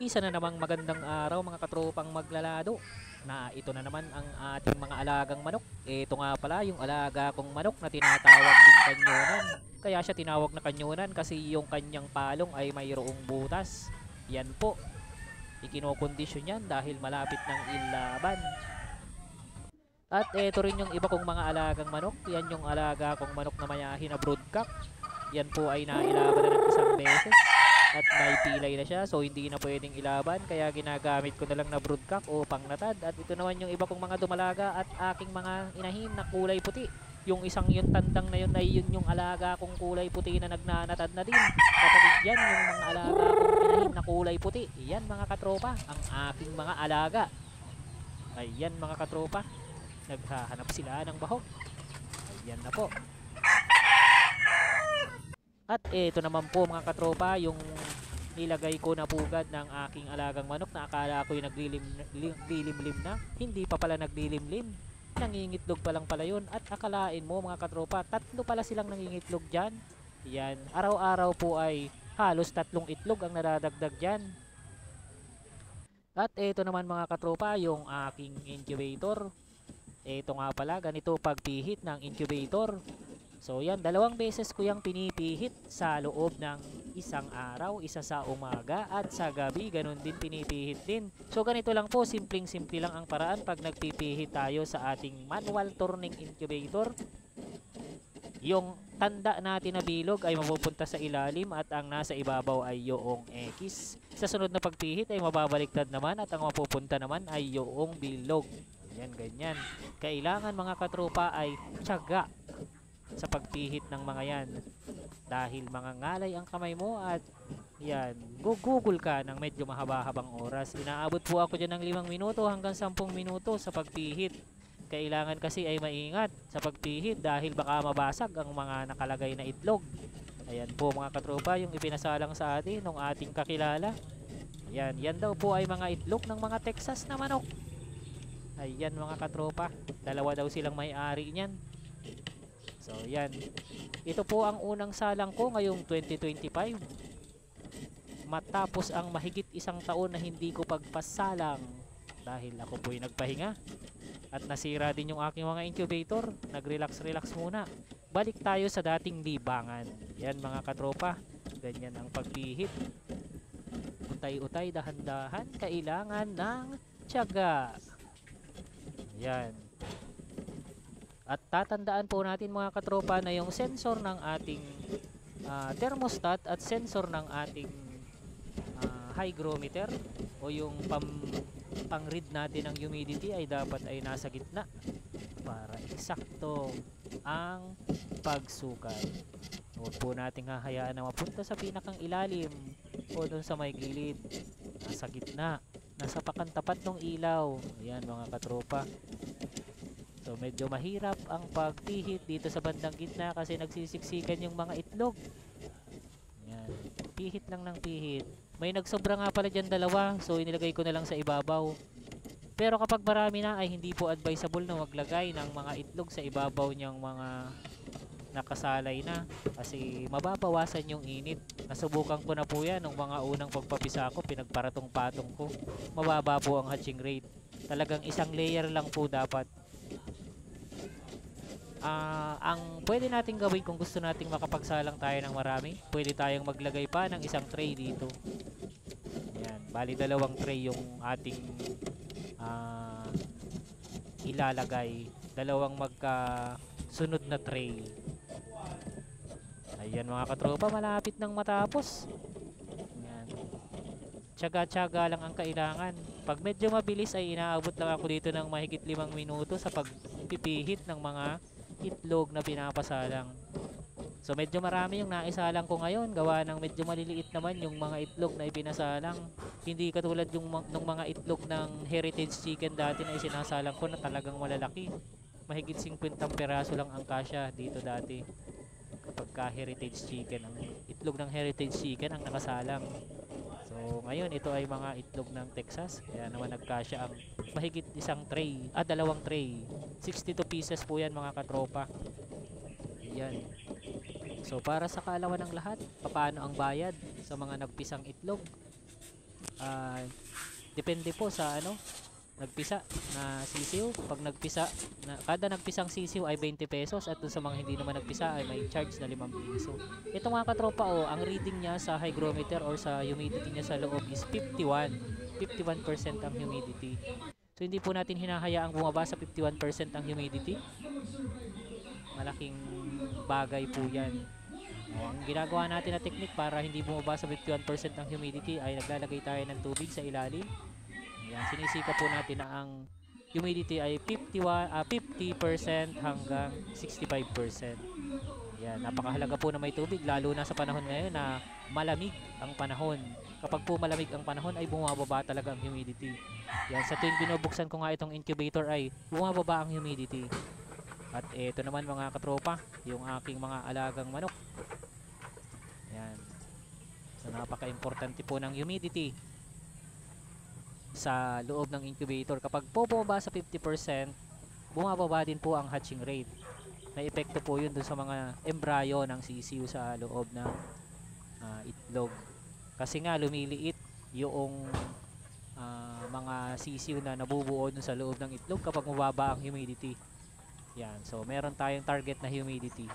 Isa na namang magandang araw mga katropang maglalado na ito na naman ang ating mga alagang manok. Ito nga pala yung alaga kong manok na tinatawag din kanyunan. Kaya siya tinawag na kanyunan kasi yung kanyang palong ay mayroong butas. Yan po, ikinokondisyon yan dahil malapit ng ilaban. At ito rin yung iba kong mga alagang manok. Yan yung alaga kong manok na mayahin na broodcock. Yan po ay nailaban na ng isang beses at may pilay na siya, so hindi na pwedeng ilaban, kaya ginagamit ko na lang na broodcock o pangnatad. At ito naman yung iba kong mga dumalaga at aking mga inahin na kulay puti. Yung isang yung tandang na yun ay yun yung alaga kong kulay puti na nagnanatad na din. Kapatid yan yung mga alaga kong inahin na kulay puti. Yan mga katropa, ang aking mga alaga. Ayan mga katropa, naghahanap sila ng bahog. Ayan na po. At ito naman po mga katropa, yung nilagay ko na pugad ng aking alagang manok na akala ko yung naglilimlim na. Hindi pa pala naglilimlim. Nangingitlog pa lang pala yun. At akalain mo mga katropa, tatlo pala silang nangingitlog dyan. Yan, araw-araw po ay halos 3 itlog ang nadadagdag dyan. At ito naman mga katropa, yung aking incubator. Ito nga pala, ganito pagpihit ng incubator. So yan, 2 beses ko yung pinipihit sa loob ng isang araw, isa sa umaga at sa gabi, ganun din pinipihit din. So ganito lang po, simpleng-simple lang ang paraan pag nagpipihit tayo sa ating manual turning incubator. Yung tanda natin na bilog ay mapupunta sa ilalim at ang nasa ibabaw ay yoong X. Sa sunod na pagpihit ay mababaliktad naman at ang mapupunta naman ay yoong bilog. Yan, ganyan. Kailangan mga katropa ay tiyaga sa pagpihit ng mga yan, dahil mga ngalay ang kamay mo at yan, gugugol ka ng medyo mahaba-habang oras. Inaabot po ako dyan ng 5 minuto hanggang 10 minuto sa pagpihit. Kailangan kasi ay maingat sa pagpihit dahil baka mabasag ang mga nakalagay na itlog. Ayan po mga katropa, yung ipinasalang sa atin ng ating kakilala. Yan, yan daw po ay mga itlog ng mga Texas na manok. Ayan mga katropa, 2 daw silang may-ari niyan. So yan, ito po ang unang salang ko ngayong 2025. Matapos ang mahigit 1 taon na hindi ko pagpasalang dahil ako po'y nagpahinga at nasira din yung aking mga incubator. Nag-relax muna. Balik tayo sa dating libangan. Yan mga katropa, ganyan ang pagpihit. Utay-utay, dahan-dahan, kailangan ng tiyaga. Yan. At tatandaan po natin mga katropa na yung sensor ng ating thermostat at sensor ng ating hygrometer o yung pang-read natin ng humidity ay dapat ay nasa gitna para eksakto ang pagsukat. Huwag po nating hahayaan na mapunta sa pinakang ilalim o doon sa may gilid. Nasa gitna, nasa pakantapat ng ilaw. Ayan mga katropa. So medyo mahirap ang pagpihit dito sa bandang gitna kasi nagsisiksikan yung mga itlog. Yan. Pihit lang ng pihit. May nagsobra nga pala dyan 2, so inilagay ko na lang sa ibabaw. Pero kapag marami na ay hindi po advisable na maglagay ng mga itlog sa ibabaw niyang mga nakasalay na kasi mababawasan yung init. Nasubukan ko na po yan nung mga unang pagpapisa ko, pinagparatong-patong ko. Mababa po ang hatching rate. Talagang isang layer lang po dapat. Ang pwede nating gawin kung gusto nating makapagsalang tayo ng marami, pwede tayong maglagay pa ng isang tray dito. Yan, bali 2 tray yung ating ilalagay, 2 magkasunod na tray. Ayan mga katropa, malapit nang matapos. Yan, tiyaga-tiyaga lang ang kailangan. Pag medyo mabilis ay inaabot lang ako dito ng mahigit 5 minuto sa pagpipihit ng mga itlog na pinapasalang. So medyo marami yung naisalang ko ngayon, gawa ng medyo maliliit naman yung mga itlog na ipinasalang. Hindi katulad yung ng mga itlog ng heritage chicken dati na isinasalang ko na talagang malalaki. Mahigit 50 peraso lang ang kasya dito dati kapag ka heritage chicken, ang itlog ng heritage chicken ang nakasalang. So ngayon ito ay mga itlog ng Texas, kaya naman nagkasya ang mahigit 1 tray, 2 tray. 62 pieces po yan mga katropa. Yan. So para sa kaalawan ng lahat, paano ang bayad sa mga nagpisang itlog? Depende po sa nagpisa na sisiw. Pag nagpisa, kada nagpisang sisiw ay 20 pesos at dun sa mga hindi naman nagpisa ay may charge na 5 piso. Ito mga katropa, ang reading niya sa hygrometer or sa humidity niya sa loob is 51% ang humidity. So hindi po natin hinahayaang bumaba sa 51% ang humidity. Malaking bagay po yan. Ang ginagawa natin na technique para hindi bumaba sa 51% ang humidity ay naglalagay tayo ng tubig sa ilalim. Ayan, sinisika po natin na ang humidity ay 50% hanggang 65%. Ayan, napakahalaga po na may tubig lalo na sa panahon ngayon na malamig ang panahon. Kapag po malamig ang panahon ay bumababa talaga ang humidity. Yan, sa tuwing binubuksan ko nga itong incubator ay bumababa ang humidity. At ito naman mga katropa, yung aking mga alagang manok. Yan. So napaka-importante po ng humidity sa loob ng incubator. Kapag po bumaba sa 50%, bumababa din po ang hatching rate. May epekto po yun dun sa mga embryo ng sisiw sa loob ng itlog. Kasi nga lumiliit yung mga sisiw na nabubuo dun sa loob ng itlog kapag mababa ang humidity. Yan. So meron tayong target na humidity.